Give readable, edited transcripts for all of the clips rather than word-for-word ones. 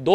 2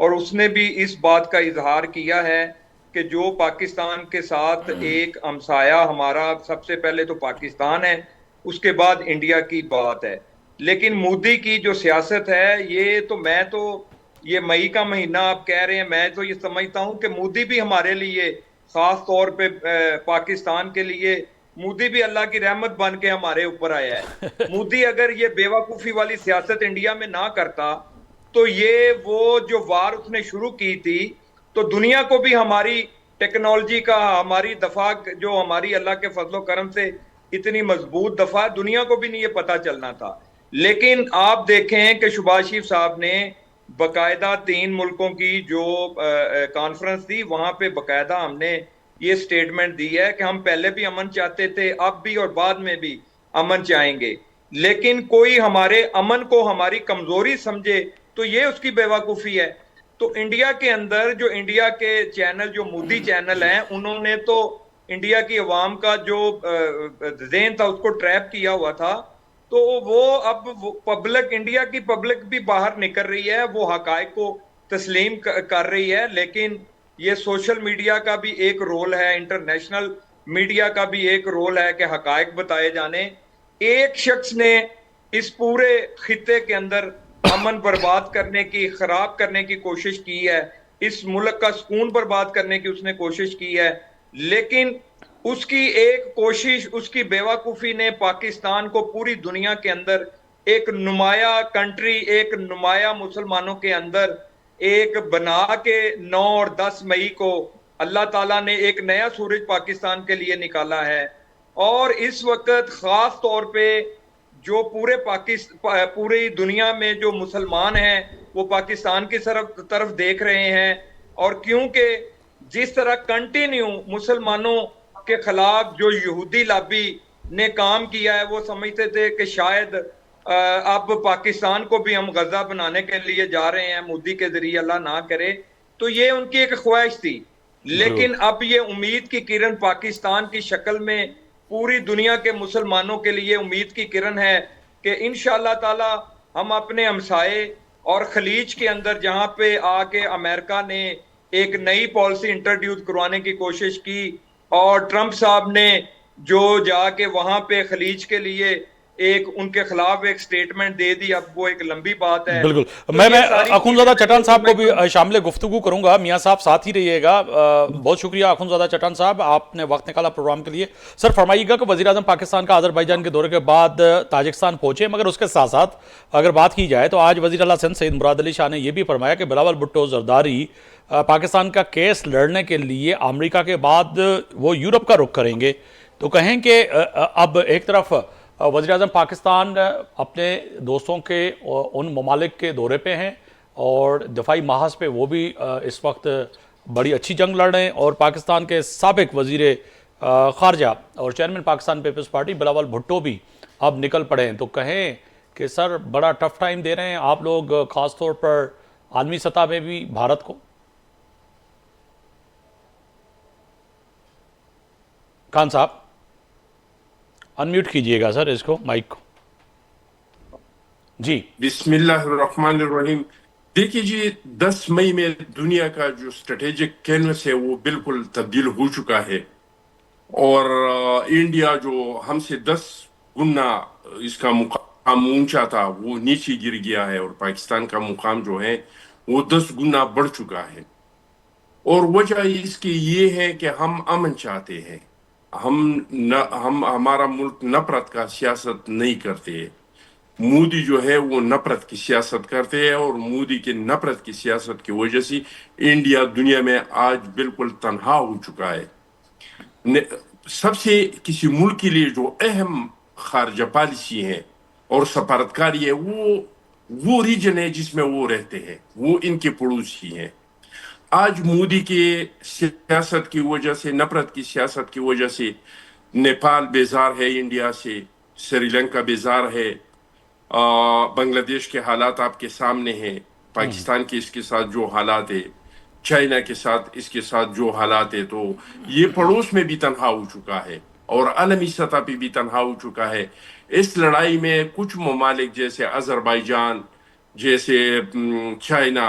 اور اس نے بھی اس بات کا اظہار کیا ہے کہ جو پاکستان کے ساتھ ایک ہمسایہ ہمارا سب سے پہلے تو پاکستان ہے، اس کے بعد انڈیا کی بات ہے. لیکن مودی کی جو سیاست ہے میں تو یہ مئی کا مہینہ آپ کہہ رہے ہیں، میں تو یہ سمجھتا ہوں کہ مودی بھی ہمارے لیے خاص طور پہ پاکستان کے لیے مودی بھی اللہ کی رحمت بن کے ہمارے اوپر آیا ہے. مودی اگر یہ بیوقوفی والی سیاست انڈیا میں نہ کرتا تو یہ وہ جو وار اس نے شروع کی تھی تو دنیا کو بھی ہماری ٹیکنالوجی کا، ہماری دفاع جو ہماری اللہ کے فضل و کرم سے اتنی مضبوط دفاع، دنیا کو بھی نہیں یہ پتا چلنا تھا. لیکن آپ دیکھیں کہ شہباز شریف صاحب نے باقاعدہ 3 ملکوں کی جو کانفرنس تھی وہاں پہ باقاعدہ ہم نے یہ سٹیٹمنٹ دی ہے کہ ہم پہلے بھی امن چاہتے تھے، اب بھی اور بعد میں بھی امن چاہیں گے، لیکن کوئی ہمارے امن کو ہماری کمزوری سمجھے تو یہ اس کی بیوقوفی ہے. تو انڈیا کے اندر جو انڈیا کے چینل جو مودی چینل ہیں انہوں نے تو انڈیا کی عوام کا جو ذہن تھا اس کو ٹریپ کیا ہوا تھا. تو وہ اب پبلک، انڈیا کی پبلک بھی باہر نکل رہی ہے، وہ حقائق کو تسلیم کر رہی ہے. لیکن یہ سوشل میڈیا کا بھی ایک رول ہے، انٹرنیشنل میڈیا کا بھی ایک رول ہے کہ حقائق بتائے جانے. ایک شخص نے اس پورے خطے کے اندر امن برباد کرنے کی، خراب کرنے کی کوشش کی ہے، اس ملک کا سکون برباد کرنے کی اس نے کوشش کی ہے. لیکن اس کی ایک کوشش، اس کی بیوقوفی نے پاکستان کو پوری دنیا کے اندر ایک نمایاں کنٹری، ایک نمایاں مسلمانوں کے اندر ایک بنا کے 9 اور 10 مئی کو اللہ تعالیٰ نے ایک نیا سورج پاکستان کے لیے نکالا ہے. اور اس وقت خاص طور پہ جو پوری دنیا میں جو مسلمان ہیں وہ پاکستان کی طرف دیکھ رہے ہیں. اور کیونکہ جس طرح کنٹینیو مسلمانوں کے خلاف جو یہودی لابی نے کام کیا ہے، وہ سمجھتے تھے کہ شاید اب پاکستان کو بھی ہم غزہ بنانے کے لیے جا رہے ہیں مودی کے ذریعے، اللہ نہ کرے. تو یہ ان کی ایک خواہش تھی. لیکن اب یہ امید کی کرن پاکستان کی شکل میں پوری دنیا کے مسلمانوں کے لیے امید کی کرن ہے کہ انشاءاللہ تعالی ہم اپنے ہمسائے اور خلیج کے اندر جہاں پہ آ کے امریکہ نے ایک نئی پالیسی انٹروڈیوس کروانے کی کوشش کی اور ٹرمپ صاحب نے جو جا کے وہاں پہ خلیج کے لیے ایک ان کے خلاف ایک سٹیٹمنٹ دے دی، اب وہ ایک لمبی بات ہے. بالکل. میں اخونزادہ چٹان صاحب کو بھی شامل گفتگو کروں گا. میاں صاحب ساتھ ہی رہیے گا. بہت شکریہ اخونزادہ چٹان صاحب، آپ نے وقت نکالا پروگرام کے لیے. سر فرمائیے گا کہ وزیر اعظم پاکستان کا آذربائیجان کے دورے کے بعد تاجکستان پہنچے، مگر اس کے ساتھ ساتھ اگر بات کی جائے تو آج وزیر اعلیٰ سندھ سید مراد علی شاہ نے یہ بھی فرمایا کہ بلاول بھٹو زرداری پاکستان کا کیس لڑنے کے لیے امریکہ کے بعد وہ یورپ کا رخ کریں گے. تو کہیں کہ اب ایک طرف وزیر اعظم پاکستان اپنے دوستوں کے ان ممالک کے دورے پہ ہیں اور دفاعی محاذ پہ وہ بھی اس وقت بڑی اچھی جنگ لڑ رہے ہیں، اور پاکستان کے سابق وزیر خارجہ اور چیئرمین پاکستان پیپلز پارٹی بلاول بھٹو بھی اب نکل پڑے ہیں. تو کہیں کہ سر بڑا ٹف ٹائم دے رہے ہیں آپ لوگ، خاص طور پر عالمی سطح میں بھی بھارت کو. خان صاحب انمیوٹ کیجئے گا سر اس کو، مائک کو. جی بسم اللہ الرحمن الرحیم. دیکھیے جی، 10 مئی میں دنیا کا جو اسٹریٹجک کینوس ہے وہ بالکل تبدیل ہو چکا ہے، اور انڈیا جو ہم سے 10 گنا اس کا مقام اونچا تھا وہ نیچے گر گیا ہے، اور پاکستان کا مقام جو ہے وہ 10 گنا بڑھ چکا ہے. اور وجہ اس کی یہ ہے کہ ہم امن چاہتے ہیں. ہمارا ملک نفرت کا سیاست نہیں کرتے. مودی جو ہے وہ نفرت کی سیاست کرتے ہیں، اور مودی کے نفرت کی سیاست کی وجہ سے انڈیا دنیا میں آج بالکل تنہا ہو چکا ہے. سب سے کسی ملک کے لیے جو اہم خارجہ پالیسی ہے اور سفارتکاری ہے وہ ریجن ہے جس میں وہ رہتے ہیں، وہ ان کے پڑوسی ہیں. آج مودی کے سیاست کی وجہ سے، نفرت کی سیاست کی وجہ سے نیپال بیزار ہے انڈیا سے، سری لنکا بیزار ہے، بنگلہ دیش کے حالات آپ کے سامنے ہیں، پاکستان کے اس کے ساتھ جو حالات ہے، چائنا کے ساتھ اس کے ساتھ جو حالات ہے. تو یہ پڑوس میں بھی تنہا ہو چکا ہے اور عالمی سطح پہ بھی تنہا ہو چکا ہے. اس لڑائی میں کچھ ممالک جیسے آذربائیجان، جیسے چائنا،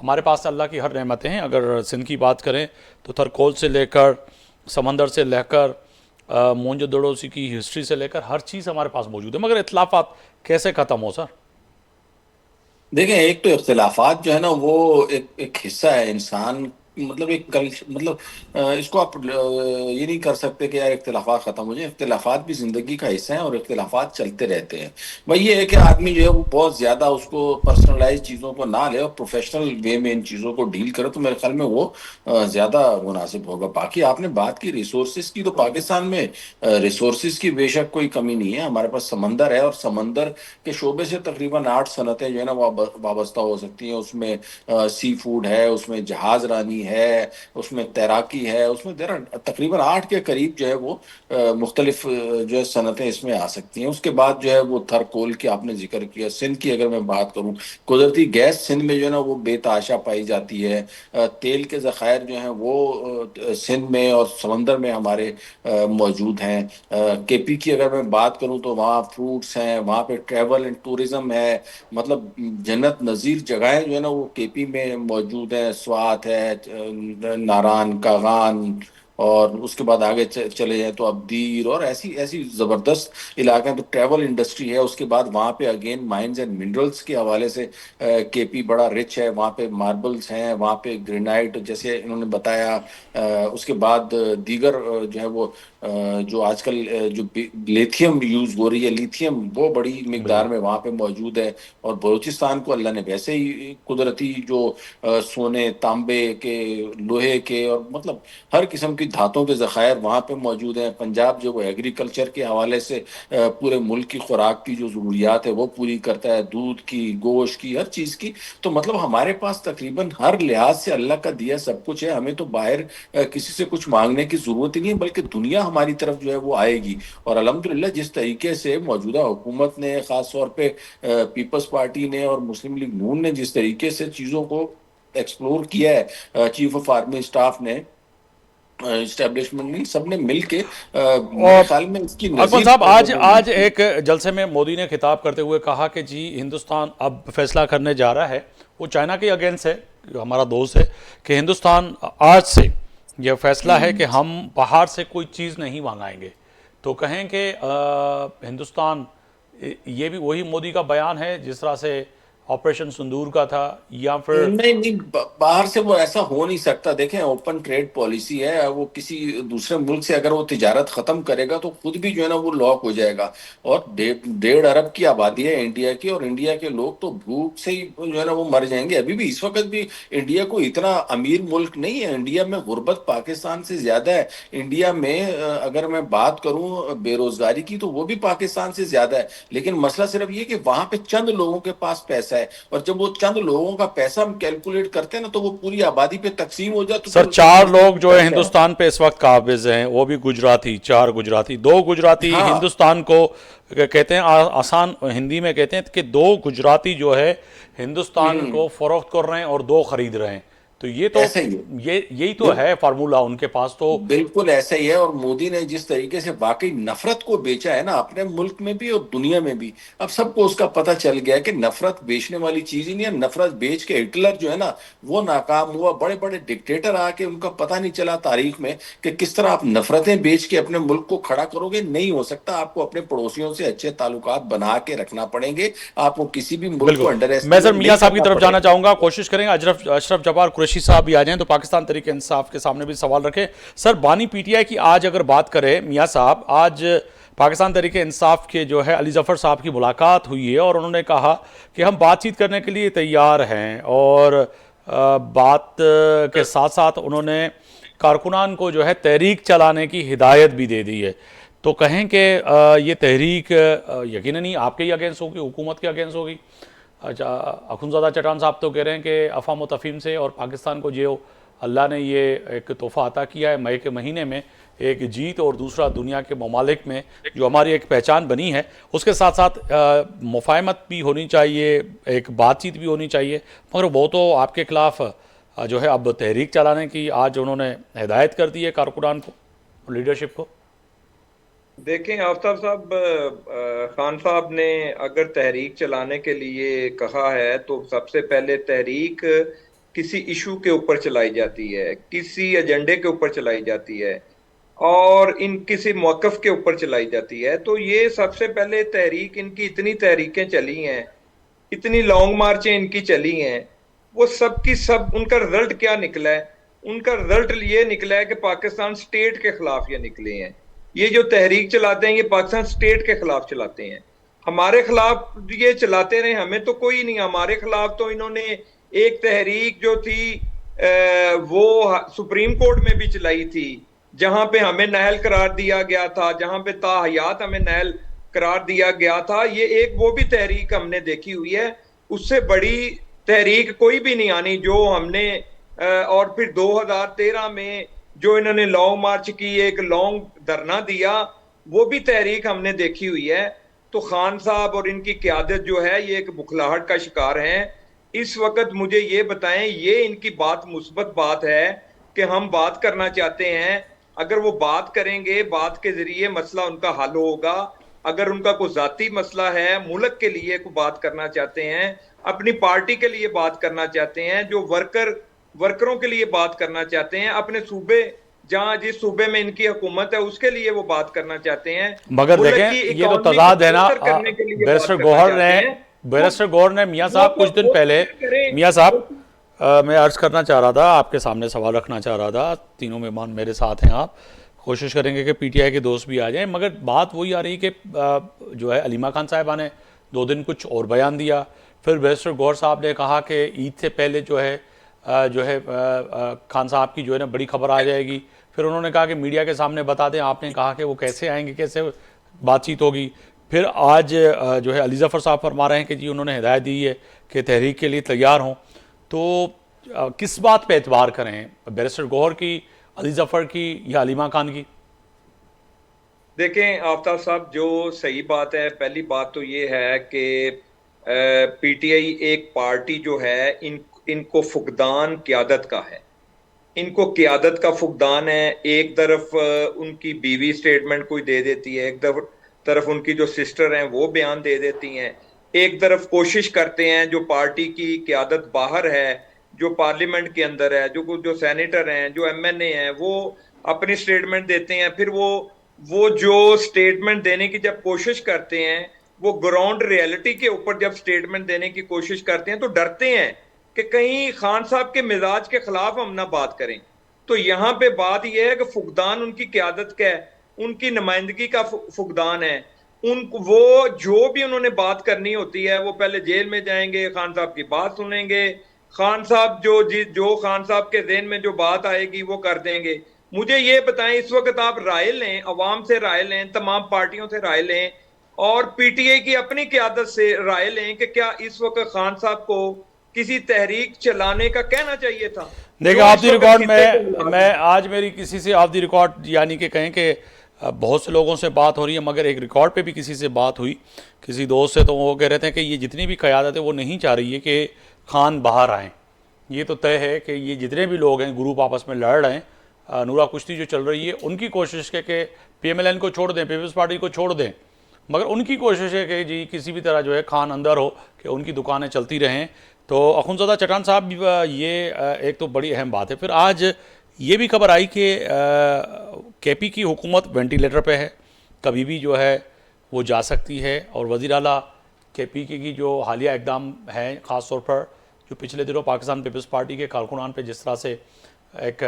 ہمارے پاس اللہ کی ہر نعمتیں ہیں. اگر سندھ کی بات کریں تو تھرکول سے لے کر سمندر سے لے کر مونج دڑوسی کی ہسٹری سے لے کر ہر چیز ہمارے پاس موجود ہے. مگر اختلافات کیسے ختم ہو سر؟ دیکھیں، ایک تو اختلافات جو ہے نا وہ ایک حصہ ہے انسان، مطلب مطلب اس کو آپ یہ نہیں کر سکتے کہ یار اختلافات ختم ہو جائیں. اختلافات بھی زندگی کا حصہ ہیں اور اختلافات چلتے رہتے ہیں. بھائی یہ ہے کہ آدمی جو ہے وہ بہت زیادہ اس کو پرسنلائز چیزوں کو نہ لے اور پروفیشنل وے میں ان چیزوں کو ڈیل کرے، تو میرے خیال میں وہ زیادہ مناسب ہوگا. باقی آپ نے بات کی ریسورسز کی، تو پاکستان میں ریسورسز کی بے شک کوئی کمی نہیں ہے. ہمارے پاس سمندر ہے اور سمندر کے شعبے سے تقریباً 8 صنعتیں جو ہے نا وہ وابستہ ہو سکتی ہیں. اس میں سی فوڈ ہے، اس میں جہاز رانی ہے، اس میں تیراکی ہے، اس میں تقریباً 8 کے قریب جو ہے وہ مختلف جو ہے صنعتیں اس میں آ سکتی ہیں. اس کے بعد جو ہے وہ تھرکول کی آپ نے ذکر کیا. سندھ کی اگر میں بات کروں، قدرتی گیس سندھ میں جو ہے نا وہ بے تحاشا پائی جاتی ہے. تیل کے ذخائر جو ہیں وہ سندھ میں اور سمندر میں ہمارے موجود ہیں. کے پی کی اگر میں بات کروں تو وہاں فروٹس ہیں، وہاں پہ ٹریول اینڈ ٹورزم ہے. مطلب جنت نظیر جگہیں جو ہے نا وہ کے پی میں موجود ہیں. سوات ہے، ناران کاغان، اور اس کے بعد آگے چلے جائیں تو ابدیر، اور ایسی زبردست علاقے ہیں. تو ٹریول انڈسٹری ہے. اس کے بعد وہاں پہ اگین مائنز اینڈ منرلس کے حوالے سے کے پی بڑا رچ ہے. وہاں پہ ماربلس ہیں، وہاں پہ گرینائٹ جیسے انہوں نے بتایا. اس کے بعد دیگر جو ہے وہ جو آج کل جو لیتھیم یوز ہو رہی ہے، لیتھیم، وہ بڑی مقدار بالکل. میں وہاں پہ موجود ہے. اور بلوچستان کو اللہ نے ویسے ہی قدرتی جو سونے، تانبے کے، لوہے کے، اور مطلب ہر قسم کی دھاتوں کے ذخائر وہاں پہ موجود ہیں. پنجاب جو وہ ایگریکلچر کے حوالے سے پورے ملک کی خوراک کی جو ضروریات ہے وہ پوری کرتا ہے، دودھ کی، گوشت کی، ہر چیز کی. تو مطلب ہمارے پاس تقریباً ہر لحاظ سے اللہ کا دیا سب کچھ ہے. ہمیں تو باہر کسی سے کچھ مانگنے کی ضرورت ہی نہیں ہے، بلکہ دنیا ہماری طرف جو ہے وہ آئے گی. اور الحمدللہ جس طریقے سے موجودہ حکومت نے، خاص طور پہ پیپلز پارٹی نے اور مسلم لیگ نون نے جس طریقے سے چیزوں کو ایکسپلور کیا ہے، چیف آف آرمی اسٹاف نے، اسٹیبلشمنٹ نے، سب نے مل کے میرے اور خیال میں اس کی اکمل نظیر صاحب، آج کی. ایک جلسے میں مودی نے خطاب کرتے ہوئے کہا کہ جی ہندوستان اب فیصلہ کرنے جا رہا ہے. وہ چائنا کے اگینسٹ ہے، ہمارا دوست ہے، کہ ہندوستان آج سے یہ فیصلہ ہے کہ ہم باہر سے کوئی چیز نہیں منگائیں گے. تو کہیں کہ ہندوستان، یہ بھی وہی مودی کا بیان ہے جس طرح سے آپریشن سندور کا تھا، یا پھر نہیں، باہر سے وہ ایسا ہو نہیں سکتا. دیکھیں، اوپن ٹریڈ پالیسی ہے. وہ کسی دوسرے ملک سے اگر وہ تجارت ختم کرے گا تو خود بھی جو ہے نا وہ لاک ہو جائے گا. اور 1.5 ارب کی آبادی ہے انڈیا کی، اور انڈیا کے لوگ تو بھوک سے ہی جو ہے نا وہ مر جائیں گے. ابھی بھی اس وقت بھی انڈیا کو اتنا امیر ملک نہیں ہے. انڈیا میں غربت پاکستان سے زیادہ ہے. انڈیا میں اگر میں بات کروں بے روزگاری کی تو وہ بھی پاکستان سے زیادہ ہے. لیکن مسئلہ صرف یہ کہ وہاں پہ چند لوگوں کے پاس پیسہ ہے، اور جب وہ چند لوگوں کا پیسہ ہم کیلکولیٹ کرتے ہیں نا تو وہ پوری آبادی پہ تقسیم ہو جاتا، تو سر پھر اس میں 4 مسئلہ لوگ جو ہے نکلتا ہے. ہندوستان پہ اس وقت قابض ہیں، وہ بھی گجراتی، 4 گجراتی، 2 گجراتی ہاں، ہندوستان کو کہتے ہیں، آسان ہندی میں کہتے ہیں کہ 2 گجراتی جو ہے ہندوستان کو فروخت کر رہے ہیں اور 2 خرید رہے ہیں. تو یہ تو ایسا ہی ہے. یہی تو ہے فارمولا ان کے پاس. تو بالکل ایسا ہی ہے. اور مودی نے جس طریقے سے واقعی نفرت کو بیچا ہے نا اپنے ملک میں بھی اور دنیا میں بھی، اب سب کو اس کا پتہ چل گیا ہے کہ نفرت بیچنے والی چیز ہی نہیں ہے. نفرت بیچ کے ہٹلر جو ہے نا وہ ناکام ہوا. بڑے بڑے ڈکٹیٹر آ کے ان کا پتہ نہیں چلا تاریخ میں کہ کس طرح آپ نفرتیں بیچ کے اپنے ملک کو کھڑا کرو گے. نہیں ہو سکتا. آپ کو اپنے پڑوسیوں سے اچھے تعلقات بنا کے رکھنا پڑیں گے. آپ کو کسی بھی ملک بالکل. کو انڈر میں سر ایسٹیمیٹ میاں نہیں صاحب کی کرنا طرف پڑے جانا گا. چاہوں گا. کوشش کریں گے اشرف جبار قریشی صاحب بھی آ جائیں تو پاکستان تحریک انصاف کے سامنے بھی سوال رکھیں. سر بانی پی ٹی آئی کی آج اگر بات کریں میاں صاحب، آج پاکستان تحریک انصاف کے جو ہے علی ظفر صاحب کی ملاقات ہوئی ہے اور انہوں نے کہا کہ ہم بات چیت کرنے کے لیے تیار ہیں، اور بات کے ساتھ ساتھ انہوں نے کارکنان کو جو ہے تحریک چلانے کی ہدایت بھی دے دی ہے. تو کہیں کہ یہ تحریک یقیناً ہی آپ کے ہی اگینسٹ ہوگی، حکومت کے اگینسٹ ہوگی. اچھا، اخنزادہ چٹان صاحب تو کہہ رہے ہیں کہ افہام و تفہیم سے اور پاکستان کو جو اللہ نے یہ ایک تحفہ عطا کیا ہے مئی کے مہینے میں، ایک جیت، اور دوسرا دنیا کے ممالک میں جو ہماری ایک پہچان بنی ہے، اس کے ساتھ ساتھ مفاہمت بھی ہونی چاہیے، ایک بات چیت بھی ہونی چاہیے. مگر وہ تو آپ کے خلاف جو ہے اب تحریک چلانے کی آج انہوں نے ہدایت کر دی ہے کارکنان کو، لیڈرشپ کو. دیکھیں آفتاب صاحب، خان صاحب نے اگر تحریک چلانے کے لیے کہا ہے تو سب سے پہلے تحریک کسی ایشو کے اوپر چلائی جاتی ہے, کسی ایجنڈے کے اوپر چلائی جاتی ہے, اور ان کسی موقف کے اوپر چلائی جاتی ہے, تو یہ سب سے پہلے تحریک, ان کی اتنی تحریکیں چلی ہیں, اتنی لانگ مارچیں ان کی چلی ہیں, وہ سب کی سب ان کا رزلٹ کیا نکلا ہے؟ ان کا رزلٹ یہ نکلا ہے کہ پاکستان سٹیٹ کے خلاف یہ نکلے ہیں. یہ جو تحریک چلاتے ہیں یہ پاکستان سٹیٹ کے خلاف چلاتے ہیں. ہمارے خلاف یہ چلاتے رہے, ہمیں تو کوئی نہیں. ہمارے خلاف تو انہوں نے ایک تحریک جو تھی وہ سپریم کورٹ میں بھی چلائی تھی, جہاں پہ ہمیں نااہل قرار دیا گیا تھا, جہاں پہ تا حیات ہمیں نااہل قرار دیا گیا تھا. یہ ایک وہ بھی تحریک ہم نے دیکھی ہوئی ہے, اس سے بڑی تحریک کوئی بھی نہیں آنی جو ہم نے. اور پھر 2013 میں جو انہوں نے لانگ مارچ کی, ایک لانگ دھرنا دیا, وہ بھی تحریک ہم نے دیکھی ہوئی ہے. تو خان صاحب اور ان کی قیادت جو ہے یہ ایک بکھلاہٹ کا شکار ہیں. اس وقت مجھے یہ بتائیں, یہ ان کی بات مثبت بات ہے کہ ہم بات کرنا چاہتے ہیں, اگر وہ بات کریں گے, بات کے ذریعے مسئلہ ان کا حل ہوگا. اگر ان کا کوئی ذاتی مسئلہ ہے, ملک کے لیے کوئی بات کرنا چاہتے ہیں, اپنی پارٹی کے لیے بات کرنا چاہتے ہیں, جو ورکروں کے لیے بات کرنا چاہتے ہیں, اپنے صوبے جہاں جس صوبے میں ان کی حکومت ہے اس کے لیے وہ بات کرنا چاہتے ہیں, مگر ملک دیکھیں کی یہ تو اکانومی تضاد کو ہے نا. بہتر کرنے کے لیے بات بیرسٹر کرنا گوہر چاہتے نے ہیں. بیرسٹر گوہر نے میاں صاحب کچھ دن پہلے, کریں. میاں صاحب میں عرض کرنا چاہ رہا تھا, آپ کے سامنے سوال رکھنا چاہ رہا تھا. تینوں مہمان میرے ساتھ ہیں, آپ کوشش کریں گے کہ پی ٹی آئی کے دوست بھی آ جائیں, مگر بات وہی آ رہی کہ جو ہے علیمہ خان صاحبہ نے 2 دن کچھ اور بیان دیا. پھر بیرسٹر گوہر صاحب نے کہا کہ عید سے پہلے جو ہے خان صاحب کی جو ہے نا بڑی خبر آ جائے گی. پھر انہوں نے کہا کہ میڈیا کے سامنے بتا دیں. آپ نے کہا کہ وہ کیسے آئیں گے, کیسے بات چیت ہوگی. پھر آج جو ہے علی ظفر صاحب فرما رہے ہیں کہ جی انہوں نے ہدایت دی ہے کہ تحریک کے لیے تیار ہوں. تو کس بات پہ اعتبار کریں, بیرسٹر گوہر کی, علی ظفر کی, یا علیمہ خان کی؟ دیکھیں آفتاب صاحب, جو صحیح بات ہے, پہلی بات تو یہ ہے کہ پی ٹی آئی ایک پارٹی جو ہے ان کو فقدان قیادت کا ہے. ان کو قیادت کا فقدان ہے. ایک طرف ان کی بیوی سٹیٹمنٹ کوئی دے دیتی ہے, ایک طرف ان کی جو سسٹر ہیں وہ بیان دے دیتی ہیں, ایک طرف کوشش کرتے ہیں جو پارٹی کی قیادت باہر ہے, جو پارلیمنٹ کے اندر ہے, جو سینیٹر ہیں, جو ایم این اے ہیں, وہ اپنی سٹیٹمنٹ دیتے ہیں. پھر وہ جو سٹیٹمنٹ دینے کی جب کوشش کرتے ہیں, وہ گراؤنڈ ریئلٹی کے اوپر جب سٹیٹمنٹ دینے کی کوشش کرتے ہیں تو ڈرتے ہیں کہ کہیں خان صاحب کے مزاج کے خلاف ہم نہ بات کریں. تو یہاں پہ بات یہ ہے کہ فقدان ان کی قیادت کا ہے, ان کی نمائندگی کا فقدان ہے. وہ جو بھی انہوں نے بات کرنی ہوتی ہے وہ پہلے جیل میں جائیں گے, خان صاحب کی بات سنیں گے, خان صاحب جو خان صاحب کے ذہن میں جو بات آئے گی وہ کر دیں گے. مجھے یہ بتائیں, اس وقت آپ رائے لیں, عوام سے رائے لیں, تمام پارٹیوں سے رائے لیں, اور پی ٹی آئی کی اپنی قیادت سے رائے لیں کہ کیا اس وقت خان صاحب کو کسی تحریک چلانے کا کہنا چاہیے تھا؟ دیکھیں آف دی ریکارڈ میں آج میری کسی سے آف دی ریکارڈ یعنی کہ کہیں کہ بہت سے لوگوں سے بات ہو رہی ہے, مگر ایک ریکارڈ پہ بھی کسی سے بات ہوئی کسی دوست سے, تو وہ کہہ رہے تھے کہ یہ جتنی بھی قیادت ہے وہ نہیں چاہ رہی ہے کہ خان باہر آئیں. یہ تو طے ہے کہ یہ جتنے بھی لوگ ہیں گروپ آپس میں لڑ رہے ہیں, نورا کشتی جو چل رہی ہے ان کی کوشش ہے کہ پی ایم ایل این کو چھوڑ دیں, پیپلز پارٹی کو چھوڑ دیں, مگر ان کی کوشش ہے کہ جی کسی بھی طرح جو ہے خان اندر ہو, کہ ان کی دکانیں چلتی رہیں. تو اخونزادہ چٹان صاحب یہ ایک تو بڑی اہم بات ہے. پھر آج یہ بھی خبر آئی کہ کے پی کی حکومت وینٹیلیٹر پہ ہے, کبھی بھی جو ہے وہ جا سکتی ہے. اور وزیر اعلیٰ کے پی کی جو حالیہ اقدام ہیں, خاص طور پر جو پچھلے دنوں پاکستان پیپلز پارٹی کے کارکنان پہ جس طرح سے ایک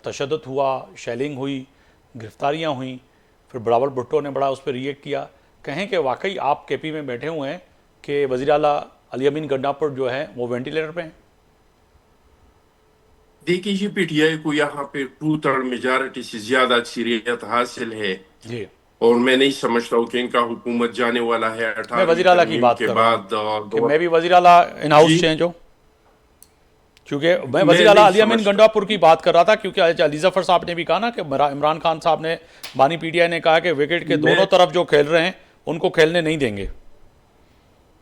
تشدد ہوا, شیلنگ ہوئی, گرفتاریاں ہوئیں, پھر بلاول بھٹو نے بڑا اس پہ ریئیکٹ کیا. کہیں کہ واقعی آپ کے پی میں بیٹھے ہوئے ہیں کہ وزیر اعلیٰ علی امین گنڈاپور جو ہے وہ وینٹیلیٹر پہ ہیں؟ دیکھیے یہ پی ٹی آئی کو یہاں پہ 2/3 میجارٹی سے زیادہ اکثریت حاصل ہے, جی, اور میں نہیں سمجھتا ہوں کہ ان کا حکومت جانے والا ہے میں 18ویں وزیر اعلیٰ کی ترمیم بات کے کر رہا بعد. ہوں کہ میں بھی وزیر اعلیٰ ان ہاؤس چینج ہوں, کیونکہ میں وزیر اعلیٰ نہیں علی امین سمجھتا. گنڈاپور کی بات کر رہا تھا, کیونکہ علی ظفر صاحب نے بھی کہا نا کہ عمران خان صاحب نے, بانی پی ٹی آئی نے کہا کہ وکٹ کے دونوں طرف جو کھیل رہے ہیں ان کو کھیلنے نہیں دیں گے.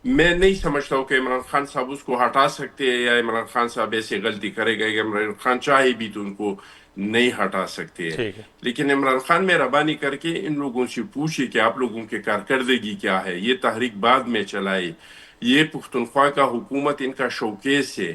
میں نہیں سمجھتا ہوں کہ عمران خان صاحب اس کو ہٹا سکتے ہیں, یا عمران خان صاحب ایسے غلطی کرے گا کہ عمران خان چاہے بھی تو ان کو نہیں ہٹا سکتے ہیں. ٹھیک ہے, لیکن عمران خان مہربانی کر کے ان لوگوں سے پوچھے کہ آپ لوگوں کے کارکردگی کیا ہے, یہ تحریک بعد میں چلائے, یہ پختونخوا کا حکومت ان کا شوکیس ہے.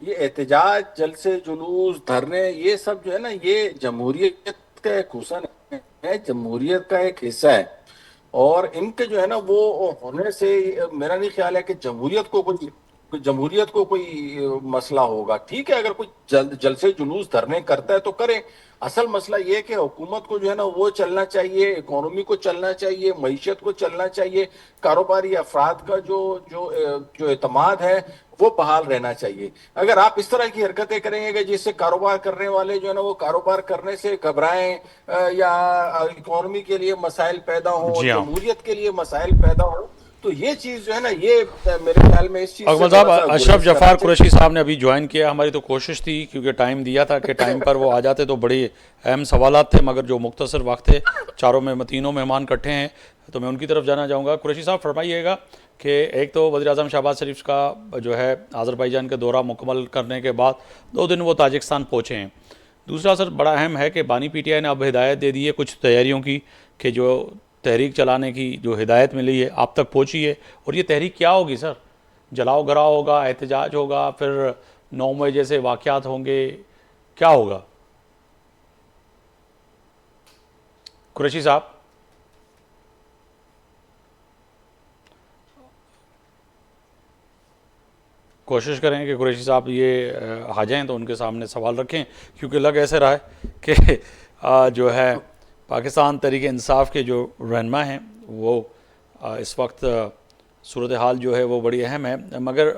یہ احتجاج، جلسے، جلوس، دھرنے، یہ سب جو ہے نا، یہ جمہوریت کا ایک حسن ہے، جمہوریت کا ایک حصہ ہے، اور ان کے جو ہے نا وہ ہونے سے میرا نہیں خیال ہے کہ جمہوریت کو کوئی مسئلہ ہوگا. ٹھیک ہے، اگر کوئی جلسے جلوس دھرنے کرتا ہے تو کرے. اصل مسئلہ یہ ہے کہ حکومت کو جو ہے نا وہ چلنا چاہیے، اکانومی کو چلنا چاہیے، معیشت کو چلنا چاہیے، کاروباری افراد کا جو اعتماد ہے وہ بحال رہنا چاہیے. اگر آپ اس طرح کی حرکتیں کریں گے کہ جس سے کاروبار کرنے والے جو ہے نا وہ کاروبار کرنے سے گھبرائیں، یا اکانومی کے لیے مسائل پیدا ہوں، جی ہاں. جمہوریت کے لیے مسائل پیدا ہوں، تو یہ چیز جو ہے نا، یہ میرے خیال میں اس چیز سے اکمل صاحب، تھوڑا سا اشرف گریز کرنا جفار چاہیے. قریشی صاحب نے ابھی جوائن کیا. ہماری تو کوشش تھی کیونکہ ٹائم دیا تھا کہ ٹائم پر وہ آ جاتے تو بڑی اہم سوالات تھے، مگر جو مختصر وقت تھے، تینوں مہمان اکٹھے ہیں تو میں ان کی طرف جانا چاہوں گا. قریشی صاحب فرمائیے گا کہ ایک تو وزیر اعظم شہباز شریف کا جو ہے آذربائیجان کا دورہ مکمل کرنے کے بعد 2 دن وہ تاجکستان پہنچے ہیں. دوسرا سر بڑا اہم ہے کہ بانی پی ٹی آئی نے اب ہدایت دے دی ہے کچھ تیاریوں کی، کہ جو تحریک چلانے کی جو ہدایت ملی ہے آپ تک پہنچی ہے. اور یہ تحریک کیا ہوگی سر؟ جلاؤ گراؤ ہوگا، احتجاج ہوگا، پھر 9 مئی جیسے واقعات ہوں گے، کیا ہوگا؟ قریشی صاحب کوشش کریں کہ قریشی صاحب یہ آ جائیں تو ان کے سامنے سوال رکھیں، کیونکہ لگ ایسے رہا ہے کہ جو ہے پاکستان تحریک انصاف کے جو رہنما ہیں وہ اس وقت صورتحال جو ہے وہ بڑی اہم ہے. مگر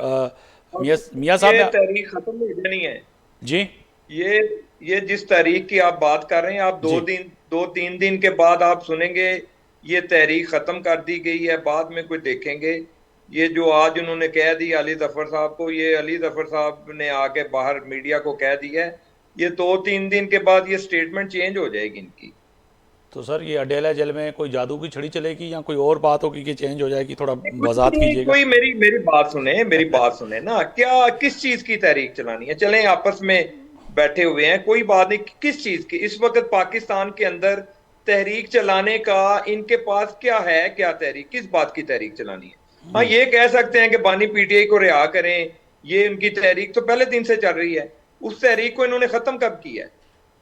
میاں صاحب یہ تحریک ختم ہو جانی ہے. جی یہ جس تحریک کی آپ بات کر رہے ہیں، آپ جی 2-3 دن کے بعد آپ سنیں گے یہ تحریک ختم کر دی گئی ہے. بعد میں کوئی دیکھیں گے یہ جو آج انہوں نے کہہ دی علی ظفر صاحب کو، یہ علی ظفر صاحب نے آ کے باہر میڈیا کو کہہ دیا ہے، یہ 2-3 دن کے بعد یہ سٹیٹمنٹ چینج ہو جائے گی ان کی. تو سر یہ اڈیلا جیل میں کوئی جادو کی چھڑی چلے گی یا کوئی اور بات ہوگی کہ چینج ہو جائے گی؟ تھوڑا وضاحت کیجیے گا. کوئی میری بات سنیں نا، کیا کس چیز کی تحریک چلانی ہے؟ چلیں آپس میں بیٹھے ہوئے ہیں، کوئی بات نہیں. کس چیز کی اس وقت پاکستان کے اندر تحریک چلانے کا ان کے پاس کیا ہے؟ کیا تحریک، کس بات کی تحریک چلانی ہے؟ ہاں یہ کہہ سکتے ہیں کہ بانی پی ٹی آئی کو رہا کریں، یہ ان کی تحریک تو پہلے دن سے چل رہی ہے. اس تحریک کو انہوں نے ختم کب کیا ہے؟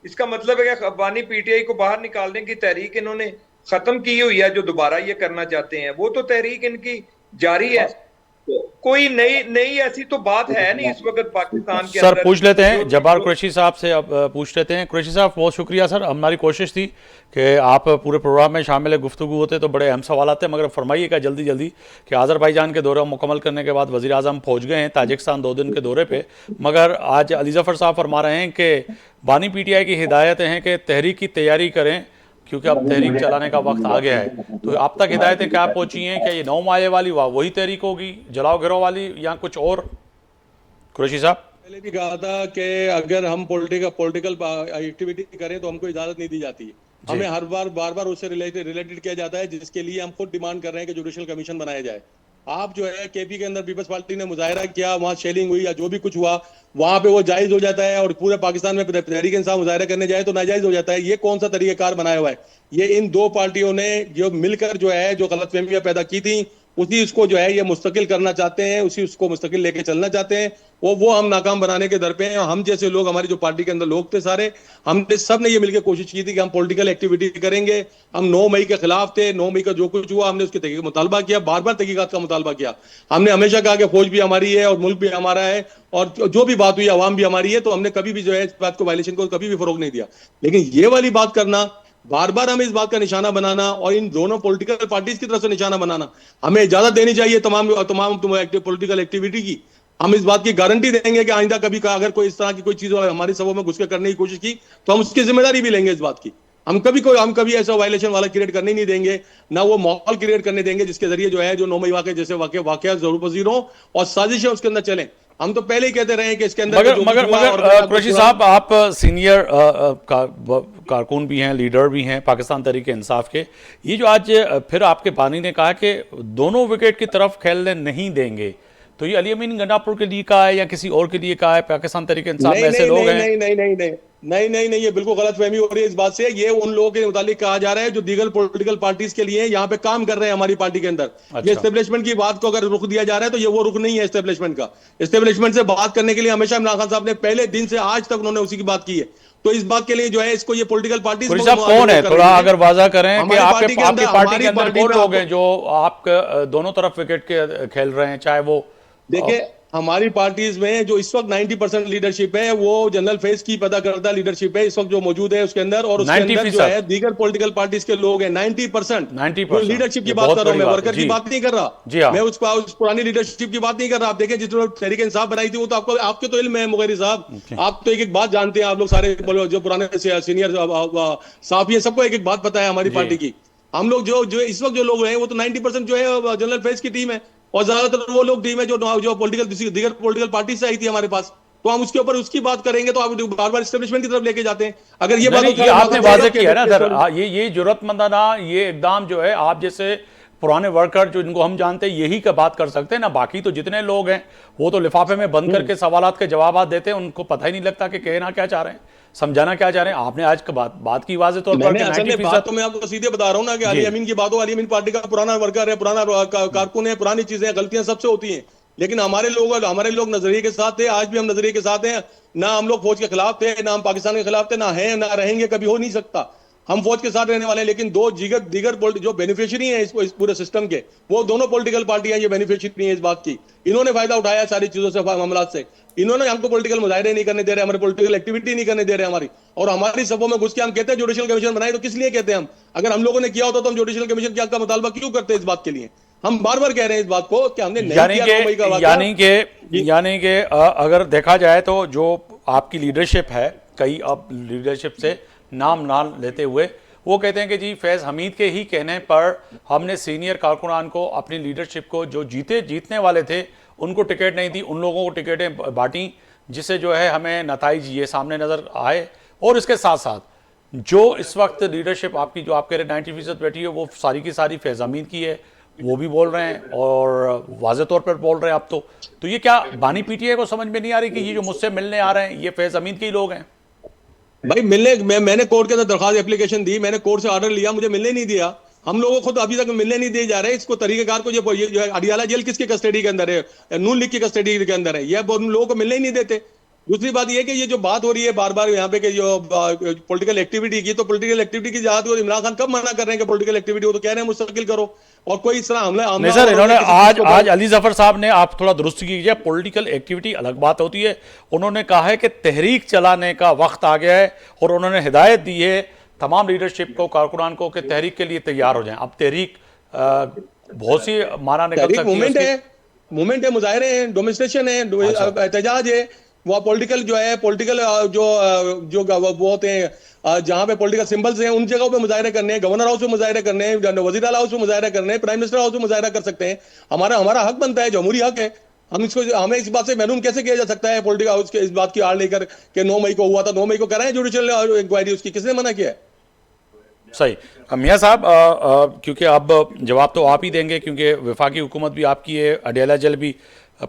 اس کا مطلب ہے کہ بانی پی ٹی آئی کو باہر نکالنے کی تحریک انہوں نے ختم کی ہوئی ہے، جو دوبارہ یہ کرنا چاہتے ہیں وہ تو تحریک ان کی جاری ہے. کوئی نئی ایسی تو بات ہے نہیں اس وقت پاکستان کے سر اندر. پوچھ لیتے ہیں جبار قریشی صاحب سے، اب پوچھ لیتے ہیں. قریشی صاحب بہت شکریہ سر، ہماری کوشش تھی کہ آپ پورے پروگرام میں شامل گفتگو ہوتے تو بڑے اہم سوالات تھے، مگر فرمائیے گا جلدی جلدی کہ آذربائیجان کے دورہ مکمل کرنے کے بعد وزیر اعظم پہنچ گئے ہیں تاجکستان 2 دن کے دورے پہ، مگر آج علی ظفر صاحب فرما رہے ہیں کہ بانی پی ٹی آئی کی ہدایتیں ہیں کہ تحریک کی تیاری کریں کیونکہ اب تحریک چلانے کا وقت آ گیا ہے. تو آپ تک ہدایتیں کیا پہنچی ہیں؟ کیا یہ 9 ماہ والی وہی تحریک ہوگی، جلاؤ گراؤ والی، یا کچھ اور؟ قریشی صاحب پہلے بھی کہا تھا کہ اگر ہم پولیٹیکل ایکٹیویٹی کریں تو ہم کو اجازت نہیں دی جاتی. ہمیں ہر بار اس سے ریلیٹڈ کیا جاتا ہے، جس کے لیے ہم خود ڈیمانڈ کر رہے ہیں کہ جوڈیشل کمیشن بنایا جائے. آپ جو ہے کے پی کے اندر پیپلز پارٹی نے مظاہرہ کیا، وہاں شیلنگ ہوئی یا جو بھی کچھ ہوا وہاں پہ وہ جائز ہو جاتا ہے، اور پورے پاکستان میں تحریک انصاف مظاہرہ کرنے جائے تو ناجائز ہو جاتا ہے. یہ کون سا طریقہ کار بنایا ہوا ہے؟ یہ ان 2 پارٹیوں نے جو مل کر جو ہے جو غلط فہمیاں پیدا کی تھیں، اسی اس کو جو ہے یہ مستقل کرنا چاہتے ہیں، اسی اس کو مستقل لے کے چلنا چاہتے ہیں. وہ ہم ناکام بنانے کے در پہ ہیں. ہم جیسے لوگ، ہماری جو پارٹی کے اندر لوگ تھے سارے، ہم نے سب نے یہ مل کے کوشش کی تھی کہ ہم پولیٹیکل ایکٹیویٹی کریں گے. ہم 9 مئی کے خلاف تھے. 9 مئی کا جو کچھ ہوا ہم نے اس کے تحقیق مطالبہ کیا، بار بار تحقیقات کا مطالبہ کیا. ہم نے ہمیشہ کہا کہ فوج بھی ہماری ہے اور ملک بھی ہمارا ہے، اور جو بھی بات ہوئی عوام بھی ہماری ہے. تو ہم نے کبھی بھی جو ہے اس بات کو، وائلیشن کو کبھی بھی فروغ نہیں دیا. لیکن یہ والی بات کرنا، بار بار ہمیں اس بات کا نشانہ بنانا، اور ان دونوں پولیٹیکل پارٹیز کی طرف سے نشانہ بنانا، ہمیں اجازت دینی چاہیے تمام پولیٹیکل ایکٹیویٹی کی. ہم اس بات کی گارنٹی دیں گے کہ آئندہ کبھی اگر کوئی اس طرح کی کوئی چیز ہماری سبھوں میں گھس کے کرنے کی کوشش کی تو ہم اس کی ذمہ داری بھی لیں گے اس بات کی. ہم کبھی ایسا وائلیشن والا کریٹ کرنے نہیں دیں گے، نہ وہ ماحول کریٹ کرنے دیں گے جس کے ذریعے جو ہے جو 9 مئی واقعے جیسے واقعات ضرور پذیر ہوں اور سازشیں اس کے اندر چلیں. ہم تو پہلے ہی کہتے رہے ہیں کہ اس کے اندر مگر قریشی صاحب آپ سینئر کارکن بھی ہیں، لیڈر بھی ہیں پاکستان تحریک انصاف کے. یہ جو آج پھر آپ کے بانی نے کہا کہ دونوں وکٹ کی طرف کھیلنے نہیں دیں گے، تو یہ علی امین گنڈا پور کے لیے کہا ہے یا کسی اور کے لیے کہا ہے؟ پاکستان تحریک انصاف میں ایسے لوگ ہیں؟ نہیں نہیں نہیں نہیں، یہ بالکل غلط فہمی ہو رہی ہے اس بات سے. یہ ان لوگوں کے متعلق کہا جا رہا ہے جو دیگر پولیٹیکل پارٹیز کے لیے یہاں پہ کام کر رہے ہیں ہماری پارٹی کے اندر. یہ اچھا. اسٹیبلشمنٹ کی بات کو اگر رخ دیا جا رہا ہے تو یہ وہ رخ نہیں ہے اسٹیبلشمنٹ کا. اسٹیبلشمنٹ سے بات کرنے کے لیے ہمیشہ عمران خان صاحب نے پہلے دن سے آج تک انہوں نے اسی کی بات کی ہے. تو اس بات کے لیے جو ہے اس کو یہ پولیٹیکل پارٹیز قریشی صاحب کون ہے تھوڑا اگر واضح کریں کہ آپ کی پارٹی کے اندر کون لوگ ہیں جو آپ دونوں طرف وکٹ کے کھیل رہے ہیں، چاہے وہ دیکھیں ہماری پارٹیز میں جو اس وقت 90% لیڈرشپ ہے وہ جنرل فیس کی پیدا کردہ لیڈرشپ ہے اس وقت جو موجود ہے اس کے اندر. اور اس کے اندر جو ہے دیگر پولیٹیکل پارٹیز کے لوگ ہیں 90%. لیڈرشپ کی بات کر رہا ہوں میں، ورکر کی بات نہیں کر رہا. میں اس پرانی لیڈرشپ کی بات نہیں کر رہا. آپ دیکھیں جس طرح تحریک انصاف بنائی تھی وہ تو آپ کے تو علم ہے مغیری صاحب، آپ تو ایک ایک بات جانتے ہیں. آپ لوگ سارے جو پرانے سینئر صحافی ہیں سب کو ایک ایک بات پتا ہے ہماری پارٹی کی. ہم لوگ جو اس وقت جو لوگ ہیں وہ تو 90% جو ہے جنرل فیس کی ٹیم ہے، اور زیادہ تر وہ لوگ ٹیم ہے جو دیگر پولیٹیکل پارٹی سے آئی تھی ہمارے پاس. تو ہم اس کے اوپر اس کی بات کریں گے تو آپ بار بار اسٹیبلشمنٹ کی طرف لے کے جاتے ہیں. اگر یہ بات آپ نے واضح کیا ہے نا سر، یہ جرأت مندانہ یہ اقدام جو ہے آپ جیسے پرانے ورکر جو ان کو ہم جانتے ہیں یہی کا بات کر سکتے ہیں نا. باقی تو جتنے لوگ ہیں وہ تو لفافے میں بند کر کے سوالات کے جوابات دیتے ہیں، ان کو پتہ ہی نہیں لگتا کہ کہنا کیا چاہ رہے ہیں، سمجھانا کیا چاہ رہے ہیں. آپ نے آج بات کی واضح طور پر کہ 90% بات تو میں آپ کو سیدھے بتا رہا ہوں نا کہ علی امین کی بات ہو. علی امین پارٹی کا پرانا ورکر ہے، پرانا کارکن ہے، پرانی چیزیں غلطیاں سب سے ہوتی ہیں. لیکن ہمارے لوگ نظریے کے ساتھ تھے، آج بھی ہم نظریے کے ساتھ ہیں. نہ ہم لوگ فوج کے خلاف تھے، نہ ہم پاکستان کے خلاف تھے، نہ ہیں نہ رہیں گے، کبھی ہو نہیں سکتا. ہم فوج کے ساتھ رہنے والے ہیں. لیکن دو دیگر جو بینیفیشری ہیں اس پورے سسٹم کے، وہ دونوں پولیٹیکل پارٹیاں یہ بینیفیشری ہیں اس بات کی. انہوں نے فائدہ اٹھایا ساری چیزوں سے، معاملات سے. انہوں نے ہم کو پولیٹیکل مظاہرے نہیں کرنے دے رہے، ہمارے پولیٹیکل ایکٹیویٹی نہیں کرنے دے رہے ہماری. اور ہماری صفوں میں گھس کے ہم کہتے ہیں جوڈیشل کمیشن بنائے، تو کس لیے کہتے ہیں ہم؟ اگر ہم لوگوں نے کیا ہوتا تو ہم جوڈیشل کمیشن کا مطالبہ کیوں کرتے ہیں اس بات کے لیے؟ ہم بار بار کہہ رہے ہیں اس بات کو کہ ہم نے نہیں کیا 9 مئی کا واقعہ. یعنی کہ اگر دیکھا جائے تو جو آپ کی لیڈرشپ ہے، کئی اب لیڈرشپ سے نام نہ لیتے ہوئے وہ کہتے ہیں کہ جی فیض حمید کے ہی کہنے پر ہم نے سینئر کارکنان کو اپنی لیڈرشپ کو جو جیتنے والے تھے ان کو ٹکٹ نہیں دی، ان لوگوں کو ٹکٹیں بانٹیں، جس سے جو ہے ہمیں نتائج یہ سامنے نظر آئے. اور اس کے ساتھ ساتھ جو اس وقت لیڈرشپ آپ کی جو آپ کہہ رہے 90% بیٹھی ہے وہ ساری کی ساری فیض حمید کی ہے، وہ بھی بول رہے ہیں اور واضح طور پر بول رہے ہیں اب تو یہ کیا بانی پی ٹی آئی کو سمجھ میں نہیں آ رہی کہ یہ جو مجھ سے ملنے آ رہے ہیں یہ فیض حمید کے ہی لوگ ہیں؟ بھائی میں نے کورٹ کے اندر درخواست اپلیکیشن دی، میں نے کورٹ سے آرڈر لیا، مجھے ملنے نہیں دیا. ہم لوگوں کو خود ابھی تک ملنے نہیں دیے جا رہے. اس کو طریقہ کار کو یہ جو ہے اڈیالہ جیل کس کی کسٹڈی کے اندر ہے؟ نون لیگ کی کسٹڈی کے اندر ہے. یہ ان لوگوں کو ملنے ہی نہیں دیتے. دوسری بات یہ کہ یہ جو بات ہو رہی ہے بار بار یہاں پہ کہ جو پولیٹیکل ایکٹیویٹی کی، تو پولیٹیکل ایکٹیویٹی کی جہاد ہو. عمران خان کب منع کر رہے ہیں کہ پولیٹیکل ایکٹیویٹی ہو؟ تو کہہ رہے ہیں مستقل کرو. اور کوئی اس طرح نہیں سر، انہوں نے آج علی ظفر صاحب نے، آپ تھوڑا درست کیجئے، پولیٹیکل ایکٹیویٹی الگ بات ہوتی ہے. انہوں نے کہا ہے کہ تحریک چلانے کا وقت آ گیا ہے اور انہوں نے ہدایت دی ہے تمام لیڈرشپ کو، کارکنان کو کہ تحریک کے لیے تیار ہو جائیں. اب تحریک بہت سی معنی نکل سکتی ہے. موومنٹ ہے، مظاہرے ہیں، ڈومنسٹریشن ہے، احتجاج ہے. وہ پولیٹیکل جو ہے پولیٹیکل جو وہ ہوتے ہیں جہاں پہ پولیٹیکل سمبلز ہیں ان جگہوں پہ مظاہرے کرنے ہیں، گورنر ہاؤس پہ مظاہرے کرنے ہیں، وزیر اعلیٰ ہاؤس پہ مظاہرے کرنے ہیں، پرائم منسٹر ہاؤس پہ مظاہرہ کر سکتے ہیں. ہمارا حق بنتا ہے، جمہوری حق ہے. ہمیں اس بات سے محروم کیسے کیا جا سکتا ہے پولیٹیکل ہاؤس کے اس بات کی آڑ لے کر کہ 9 مئی کو ہوا تھا؟ 9 مئی کو کرائیں جوڈیشل انکوائری، اس کی کس نے منع کیا ہے؟ صحیح. میاں صاحب کیونکہ اب جواب تو آپ ہی دیں گے کیونکہ وفاقی حکومت بھی آپ کی ہے، اڈیالہ جیل بھی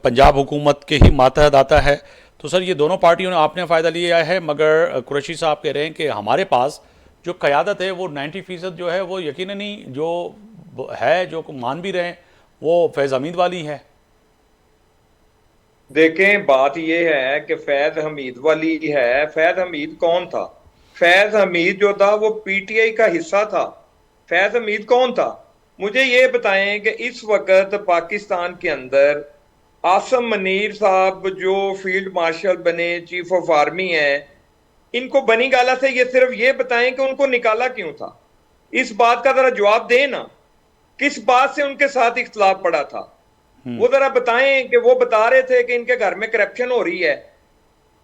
پنجاب حکومت کے ہی ماتحت آتا ہے. تو سر یہ دونوں پارٹیوں نے آپ نے فائدہ لیا ہے، مگر قریشی صاحب کہہ رہے ہیں کہ ہمارے پاس جو قیادت ہے وہ 90% جو ہے وہ یقیناً جو ہے جو مان بھی رہے ہیں وہ فیض حمید والی ہے. دیکھیں بات یہ ہے کہ فیض حمید والی ہے. فیض حمید کون تھا؟ فیض حمید جو تھا وہ پی ٹی آئی کا حصہ تھا. فیض حمید کون تھا؟ مجھے یہ بتائیں کہ اس وقت پاکستان کے اندر عاصم منیر صاحب جو فیلڈ مارشل بنے، چیف آف آرمی ہیں، ان کو بنی گالہ سے یہ صرف یہ بتائیں کہ ان کو نکالا کیوں تھا؟ اس بات کا ذرا جواب دیں نا. کس بات سے ان کے ساتھ اختلاف پڑا تھا وہ ذرا بتائیں. کہ وہ بتا رہے تھے کہ ان کے گھر میں کرپشن ہو رہی ہے،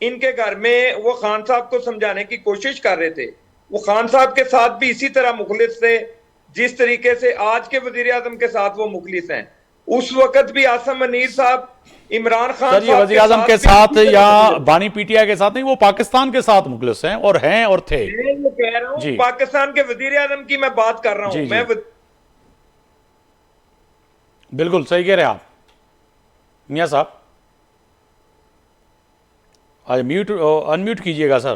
ان کے گھر میں وہ خان صاحب کو سمجھانے کی کوشش کر رہے تھے. وہ خان صاحب کے ساتھ بھی اسی طرح مخلص تھے جس طریقے سے آج کے وزیر اعظم کے ساتھ وہ مخلص ہیں. اس وقت بھی عاصم منیر صاحب عمران خان سر یہ وزیر اعظم کے ساتھ یا بانی پی ٹی آئی کے ساتھ نہیں، وہ پاکستان کے ساتھ مخلص ہیں اور تھے. میں کہہ رہا ہوں پاکستان کے وزیر اعظم کی میں بات کر رہا ہوں. میں بالکل صحیح کہہ رہے ہیں آپ میاں صاحب. انمیوٹ کیجئے گا سر.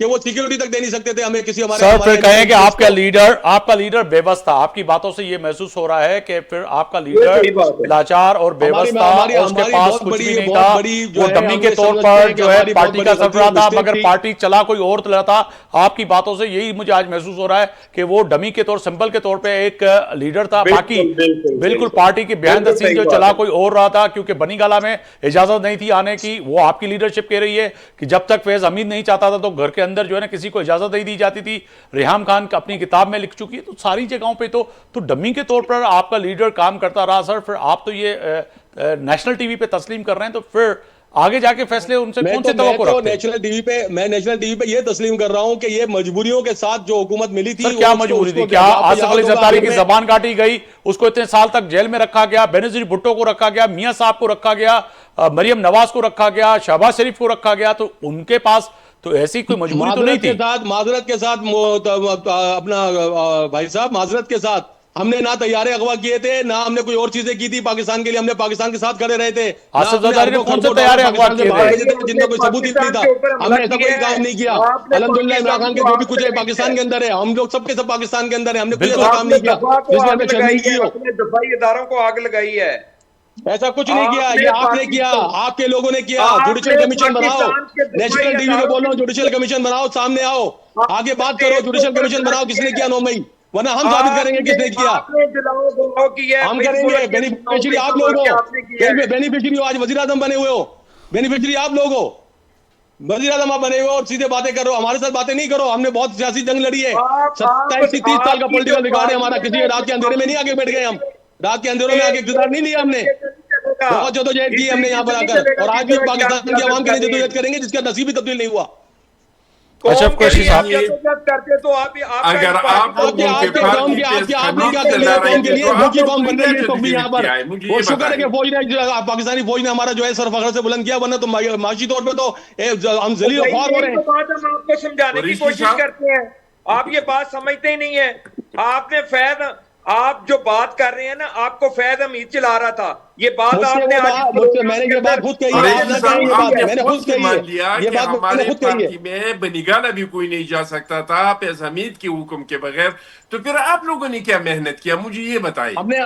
کہ وہ سیکیورٹی تک دے نہیں سکتے تھے ہمیں کسی ہمارے سر ہمارے پھر کہیں کہ آپ کا لیڈر بے بس تھا. آپ کی باتوں سے یہ محسوس ہو رہا ہے کہ پھر آپ کا لیڈر لاچار اور بے بس تھا اور اس کے پاس کچھ بھی نہیں تھا. وہ ڈمی کے طور پر جو ہے پارٹی کا سربراہ تھا, مگر پارٹی چلا کوئی اور تھا. آپ کی باتوں سے یہی مجھے آج محسوس ہو رہا ہے کہ وہ ڈمی کے طور سمپل کے طور پہ ایک لیڈر تھا, باقی بالکل پارٹی کی بیان دستگی جو چلا کوئی اور رہا تھا, کیونکہ بنی گالہ میں اجازت نہیں تھی آنے کی. وہ آپ کی لیڈرشپ کہہ رہی ہے کہ جب تک فیض حمید نہیں چاہتا تھا تو گھر کے اندر جو ہے نا کسی کو اجازت نہیں دی جاتی تھی. ریحام خان اپنی کتاب میں لکھ چکی ہے. تو ساری جگہوں پہ تو ڈمی کے طور پر آپ کا لیڈر کام کرتا رہا. سر پھر آپ تو یہ نیشنل ٹی وی پہ تسلیم کر رہے ہیں, تو پھر آگے جا کے فیصلے ان سے کون سے توقع رکھتے ہیں؟ میں نیشنل ٹی وی پہ یہ تسلیم کر رہا ہوں کہ یہ مجبوریوں کے ساتھ جو حکومت ملی تھی. سر کیا مجبوری تھی؟ کیا آصف علی زرداری کی زبان کاٹی گئی, اس کو اتنے سال تک جیل میں رکھا گیا, بینظیر بھٹو کو رکھا گیا, میاں صاحب کو رکھا گیا, مریم نواز کو رکھا گیا, شہباز شریف کو رکھا گیا, تو ان کے پاس تو ایسی کوئی مجبوری تو نہیں تھی؟ معذرت کے ساتھ اپنا بھائی صاحب, معذرت کے ساتھ ہم نے نہ طیارے اغوا کیے تھے, نہ ہم نے کوئی اور چیزیں کی تھی پاکستان کے لیے. ہم نے پاکستان کے ساتھ کھڑے رہے تھے. آصف زرداری نے کون سے طیارے اغوا کیے تھے جن کا کوئی ثبوت ہی نہیں تھا. ہم نے ایسا کوئی کام نہیں کیا. الحمدللہ عمران خان کے جو بھی کچھ ہے پاکستان کے اندر ہے, ہم لوگ سب کے سب پاکستان کے اندر ہیں. ہم نے کوئی ایسا کام نہیں کیا جس میں ہمیں شرمندگی ہو. دفاعی اداروں کو آگ لگائی ہے, ایسا کچھ نہیں کیا. یہ آپ نے کیا, آپ کے لوگوں نے کیا. جوڈیشل کمیشن بناؤ, نیشنل ٹی وی پہ بول رہا ہوں, جوڈیشل کمیشن بناؤ, سامنے آؤ, آگے بات کرو. جوڈیشل کمیشن بناؤ, کس نے کیا 9 مئی, ورنہ ہم ثابت کریں گے کس نے کیا. ہم کریں گے. بینیفیشری آپ لوگ ہو, بینیفیشری آج وزیر اعظم بنے ہوئے ہو, بینیفیشری آپ لوگ ہو, وزیر اعظم آپ بنے ہوئے اور سیدھے باتیں کرو. ہمارے ساتھ باتیں نہیں کرو. ہم نے بہت سیاسی جنگ لڑی ہے. 27 سے 30 سال کا پولیٹیکل ریکارڈ ہے ہمارا. کسی رات کے اندھیرے میں نہیں آگے بیٹھ گئے ہم. رات کے اندھیروں میں آگے اقتدار نہیں لیا ہم نے. بہت جدوجہد کی ہم نے یہاں پر آ کر, اور آج بھی پاکستان کی عوام کے لیے جدوجہد کریں گے جس کا نصیب بھی تبدیل نہیں ہوا. اشرف قریشی صاحب, اگر آپ آپ نے کیا کر لیا قوم کے لیے؟ بھوکی قوم بن رہی ہے تو بھی یہاں پر. وہ شکر ہے کہ فوج نے, پاکستانی فوج نے ہمارا جو ہے سر فخر سے بلند کیا, ورنہ تو معاشی طور پہ تو ہم ذلیل و خوار ہو رہے ہیں. ہم آپ کو سمجھانے کی کوشش کرتے ہیں, آپ یہ بات سمجھتے ہی نہیں ہیں. آپ نے فیض, آپ جو بات کر رہے ہیں نا, آپ کو فیض حمید چلا رہا تھا. یہ بات آپ نے میں نے یہ بات خود کہی ہے. میں نے خود مان لیا کہ ہمارے پارٹی میں بنی گالہ بھی کوئی نہیں جا سکتا تھا فیض حمید کے حکم کے بغیر. تو پھر آپ لوگوں نے کیا محنت کیا, مجھے یہ بتائیے. ہم نے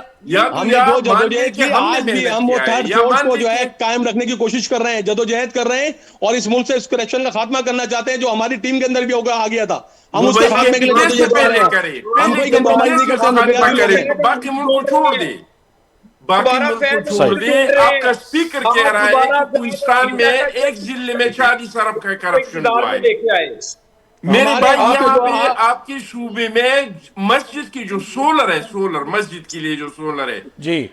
جو جدوجہد کی, آج بھی ہم وہ تھرڈ فورس کو جو ہے قائم رکھنے کی کوشش کر رہے ہیں, جدوجہد کر رہے ہیں, اور اس ملک سے اس کرپشن کا خاتمہ کرنا چاہتے ہیں جو ہماری ٹیم کے اندر بھی آ گیا تھا. ہم اس کے خاتمے کے لیے جدوجہد کر رہے ہیں. ہم کوئی کمپرومائز نہیں کرتے. باقی ملک کو چھوڑ دیں, باقی ملک کو چھوڑ دیں. آپ کا اسپیکر کہہ رہا ہے کہ کوہستان میں ایک ضلع میں 40 ارب کا کرپشن ہوا ہے. میرے بھائی یہاں پہ آپ کے صوبے میں مسجد کی جو سولر ہے, سولر مسجد کے لیے جو سولر ہے, جی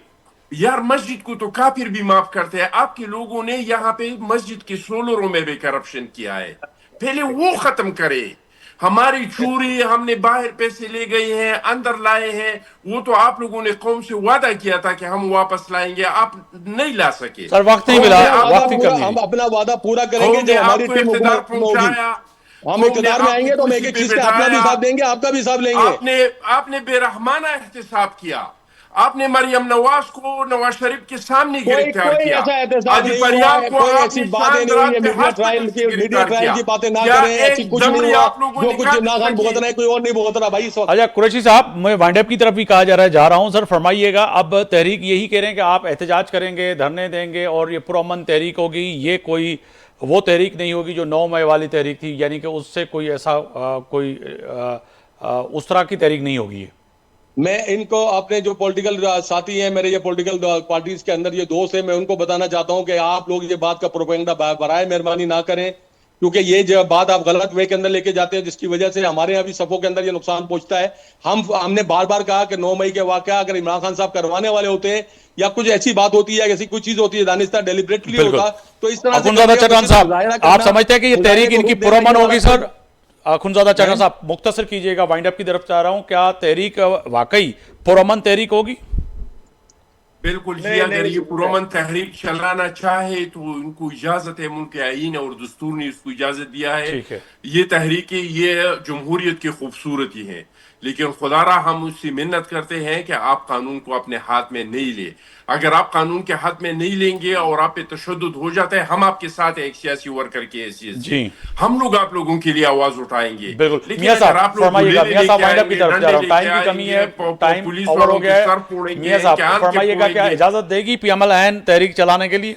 یار مسجد کو تو کافر بھی معاف کرتے ہیں. آپ کے لوگوں نے یہاں پہ مسجد کے سولروں میں بھی کرپشن کیا ہے. پہلے وہ ختم کرے. ہماری چوری, ہم نے باہر پیسے لے گئے ہیں, اندر لائے ہیں, وہ تو آپ لوگوں نے قوم سے وعدہ کیا تھا کہ ہم واپس لائیں گے, آپ نہیں لا سکے. سر وقت نہیں ملا, وقت ہی کم. ہم اپنا وعدہ پورا کریں گے جب ہماری ٹیم حکومت میں ہوگی. ہم اقتدار میں آئیں گے تو ہم ایک ایک چیز کا اپنا بھی حساب دیں گے, آپ کا بھی حساب لیں گے. آپ نے بے رحمانہ احتساب کیا. آپ نے مریم نواز کو نواز شریف کے سامنے گرفتار کیا. کوئی ایسا احتساب نہیں ہوا ہے, کوئی ایسی باتیں نہیں ہوئی ہے. میڈیا ٹرائل کی باتیں نہ کریں, ایسی کچھ نہیں ہوا. جو کچھ عمران خان بھگت رہے ہیں کوئی اور نہیں بھگت رہا بھائی اس وقت. اچھا قریشی صاحب, میں وائنڈ اپ کی طرف بھی کہا جا رہا ہوں. سر فرمائیے گا, اب تحریک یہی کہہ رہے ہیں کہ آپ احتجاج کریں گے, دھرنے دیں گے, اور یہ پرامن تحریک ہوگی, یہ کوئی وہ تحریک نہیں ہوگی جو 9 مئی والی تحریک تھی, یعنی کہ اس سے کوئی ایسا کوئی اس طرح کی تحریک نہیں ہوگی. میں ان کو اپنے جو پولیٹیکل ساتھی ہیں میرے, یہ پولیٹیکل پارٹیز کے اندر یہ دوست ہیں, میں ان کو بتانا چاہتا ہوں کہ آپ لوگ یہ بات کا پروپیگنڈا برائے مہربانی نہ کریں, کیونکہ یہ جو بات آپ غلط وے کے اندر لے کے جاتے ہیں, جس کی وجہ سے ہمارے یہاں بھی صفوں کے اندر یہ نقصان پہنچتا ہے. ہم نے بار بار کہا کہ 9 مئی کے واقعہ اگر عمران خان صاحب کروانے والے ہوتے ہیں, یا کچھ ایسی بات ہوتی ہے, ایسی کوئی چیز ہوتی ہے دانستہ ڈیلیبریٹلی ہوتا, تو اس طرح سے اخنزادہ چٹان صاحب, آپ سمجھتے ہیں کہ یہ تحریک ان کی پرامن ہوگی؟ سر اخنزادہ چٹان صاحب مختصر کیجئے گا, وائنڈ اپ کی طرف چاہ رہا ہوں. کیا تحریک واقعی پرامن تحریک ہوگی؟ بالکل جی, اگر یہ پرامن تحریک چلانا چاہے تو ان کو اجازت ہے, ملک آئین اور دستور نے اس کو اجازت دیا ہے. یہ تحریکیں یہ جمہوریت کی خوبصورتی ہے لیکن خدارا ہم اس سے منت کرتے ہیں کہ آپ قانون کو اپنے ہاتھ میں نہیں لیں. اگر آپ قانون کے ہاتھ میں نہیں لیں گے اور آپ پہ تشدد ہو جاتا ہے, ہم آپ کے ساتھ ایک سیاسی ورکر کی حیثیت سے جی ہم لوگ آپ لوگوں کے لیے آواز اٹھائیں گے. بالکل. لیکن میاں اگر صاحب آپ لوگ فرمائیے گا, گلے میاں لے صاحب کے وائنڈ اپ آئیں کی گے, طرف جا ڈنڈے رہا ہوں, لے ٹائم کے کی آئیں کمی گے, ہے, ٹائم پولیس اوور والوں ہو کے گیا ہے. سر پھوڑیں گے, میاں صاحب کہ آن کے فرمائیے گا پھوڑیں کیا گے. اجازت دے گی پی ایم ایل این تحریک چلانے کے لیے؟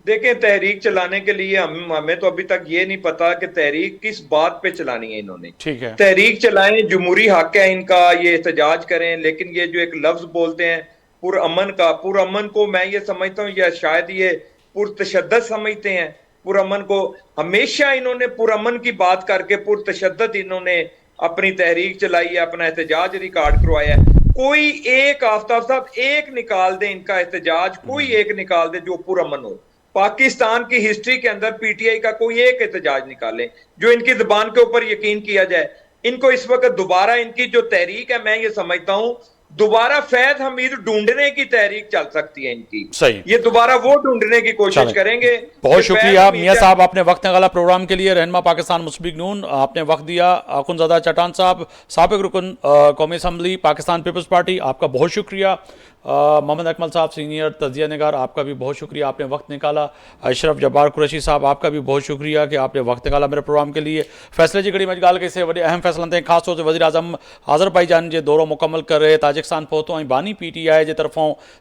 دیکھیں, تحریک چلانے کے لیے ہمیں تو ابھی تک یہ نہیں پتا کہ تحریک کس بات پہ چلانی ہے انہوں نے. ٹھیک ہے, تحریک چلائیں, جمہوری حق ہے ان کا, یہ احتجاج کریں, لیکن یہ جو ایک لفظ بولتے ہیں پرامن کا, پرامن کو میں یہ سمجھتا ہوں یا شاید یہ پرتشدد سمجھتے ہیں. پرامن کو ہمیشہ انہوں نے پرامن کی بات کر کے پرتشدد انہوں نے اپنی تحریک چلائی ہے, اپنا احتجاج ریکارڈ کروایا ہے. کوئی ایک, آفتاب صاحب ایک نکال دے ان کا احتجاج, کوئی ایک نکال دے جو پرامن ہو. پاکستان کی ہسٹری کے اندر پی ٹی آئی کا کوئی ایک احتجاج نکالیں جو ان کی زبان کے اوپر یقین کیا جائے. ان کو اس وقت دوبارہ ان کی جو تحریک ہے, میں یہ سمجھتا ہوں دوبارہ فیض حمید ڈھونڈنے کی تحریک چل سکتی ہے ان کی. صحیح, یہ دوبارہ وہ ڈھونڈنے کی کوشش کریں گے. بہت شکریہ میاں صاحب, آپ نے وقت نکالا پروگرام کے لیے. رہنما پاکستان مسلم نون, آپ نے وقت دیا. آخن زادہ چٹان صاحب, سابق رکن قومی اسمبلی پاکستان پیپلز پارٹی, آپ کا بہت شکریہ. محمد اکمل صاحب سینئر تجزیہ نگار, آپ کا بھی بہت شکریہ, آپ نے وقت نکالا. اشرف جبار قریشی صاحب, آپ کا بھی بہت شکریہ کہ آپ نے وقت نکالا میرے پروگرام کے لیے. فیصلے جی گھڑی میں گال کے سے وڈے اہم فیصلے تھے, خاص طور سے وزیر اعظم آذربائی جان جو دورو مکمل کر رہے تاجکستان پہتو, بانی پی ٹی آئی کے طرفوں